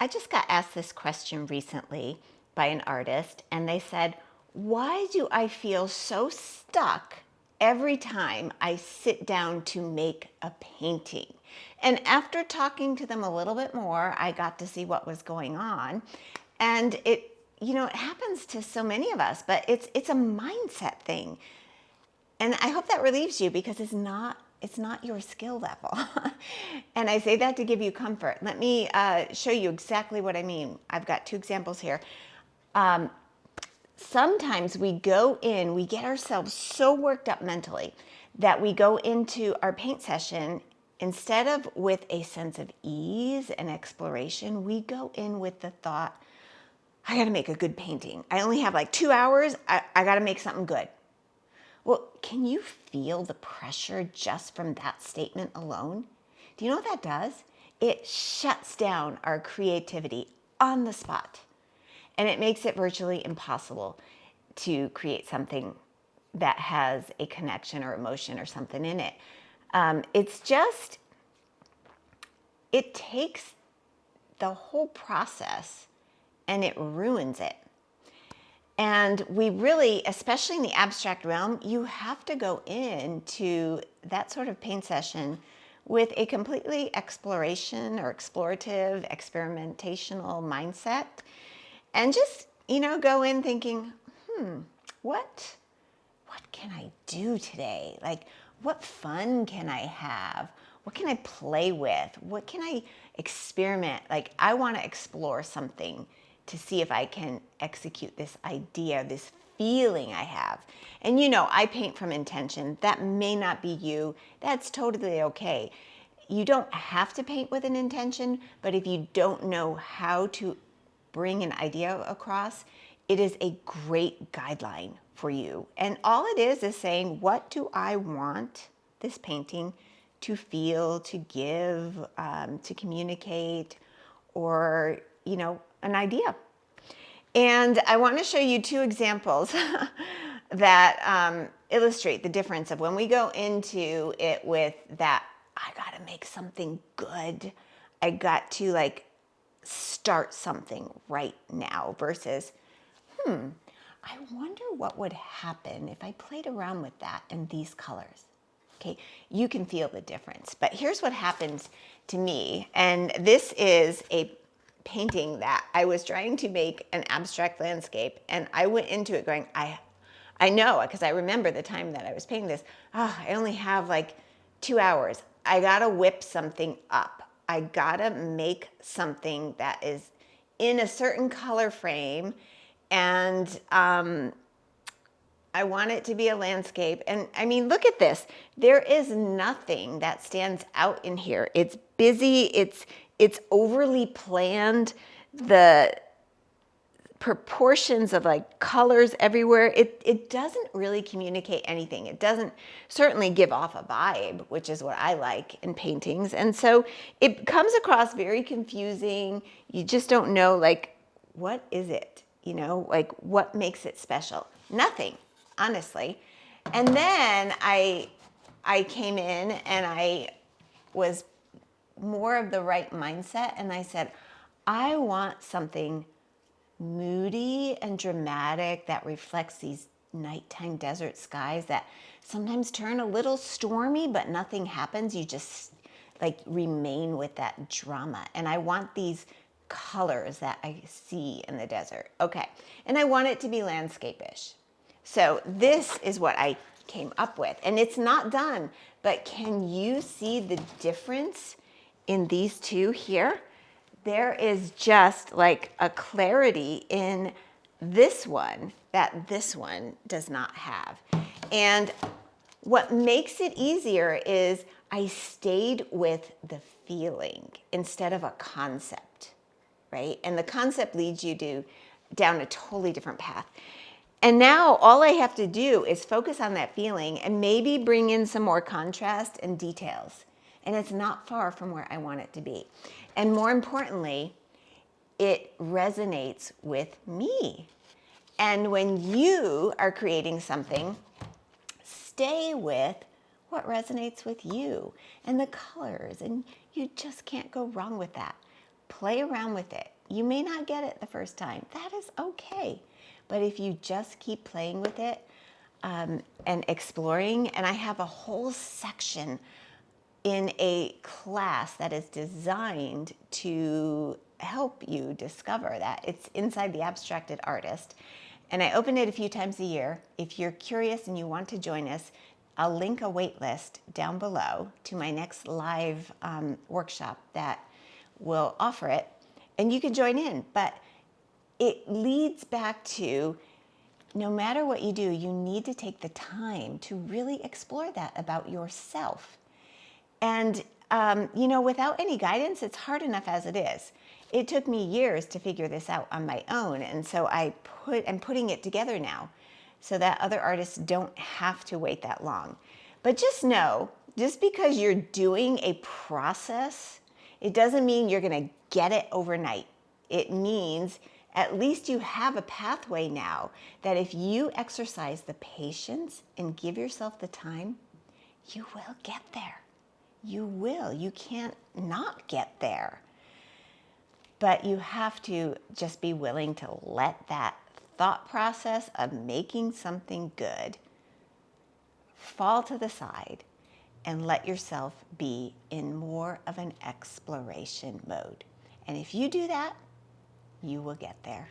I just got asked this question recently by an artist, and they said, why do I feel so stuck every time I sit down to make a painting? And after talking to them a little bit more, I got to see what was going on. And it happens to so many of us, but it's a mindset thing. And I hope that relieves you because it's not your skill level. And I say that to give you comfort. Let me show you exactly what I mean. I've got two examples here. Sometimes we get ourselves so worked up mentally that we go into our paint session, instead of with a sense of ease and exploration, we go in with the thought, I got to make a good painting. I only have like 2 hours. I got to make something good. Well, can you feel the pressure just from that statement alone? Do you know what that does? It shuts down our creativity on the spot. And it makes it virtually impossible to create something that has a connection or emotion or something in it. It takes the whole process and it ruins it. And we really, especially in the abstract realm, you have to go into that sort of paint session with a completely exploration or explorative, experimentational mindset. And just, go in thinking, what can I do today? Like, what fun can I have? What can I play with? What can I experiment? Like, I want to explore something to see if I can execute this idea, this feeling I have. And I paint from intention. That may not be you. That's totally okay. You don't have to paint with an intention, but if you don't know how to bring an idea across, it is a great guideline for you. And all it is saying, what do I want this painting to feel, to give, to communicate, or, an idea. And I want to show you two examples that illustrate the difference of when we go into it with that, I got to make something good. I got to start something right now versus, I wonder what would happen if I played around with that in these colors. Okay, you can feel the difference. But here's what happens to me. And this is a painting that I was trying to make an abstract landscape. And I went into it going, I know, because I remember the time that I was painting this. I only have 2 hours. I got to whip something up. I got to make something that is in a certain color frame. And I want it to be a landscape. And I mean, look at this. There is nothing that stands out in here. It's busy. It's overly planned. The proportions of colors everywhere. It doesn't really communicate anything. It doesn't certainly give off a vibe, which is what I like in paintings. And so it comes across very confusing. You just don't know what is it? What makes it special? Nothing. Honestly. And then I came in and I was more of the right mindset, and I said, I want something moody and dramatic that reflects these nighttime desert skies that sometimes turn a little stormy, but nothing happens. You just remain with that drama. And I want these colors that I see in the desert. Okay. And I want it to be landscape-ish. So this is what I came up with. And it's not done, but can you see the difference in these two here? There is just a clarity in this one that this one does not have. And what makes it easier is I stayed with the feeling instead of a concept, right? And the concept leads you down a totally different path. And now all I have to do is focus on that feeling and maybe bring in some more contrast and details. And it's not far from where I want it to be. And more importantly, it resonates with me. And when you are creating something, stay with what resonates with you and the colors. And you just can't go wrong with that. play around with it. You may not get it the first time. That is okay. But if you just keep playing with it and exploring, and I have a whole section in a class that is designed to help you discover that. It's inside the Abstracted Artist. And I open it a few times a year. If you're curious and you want to join us, I'll link a wait list down below to my next live workshop that will offer it. And you can join in. But it leads back to, no matter what you do, you need to take the time to really explore that about yourself. And, without any guidance, it's hard enough as it is. It took me years to figure this out on my own. And so I'm putting it together now so that other artists don't have to wait that long. But just know, just because you're doing a process, it doesn't mean you're going to get it overnight. It means at least you have a pathway now that if you exercise the patience and give yourself the time, you will get there. You will. You can't not get there. But you have to just be willing to let that thought process of making something good fall to the side and let yourself be in more of an exploration mode. And if you do that, you will get there.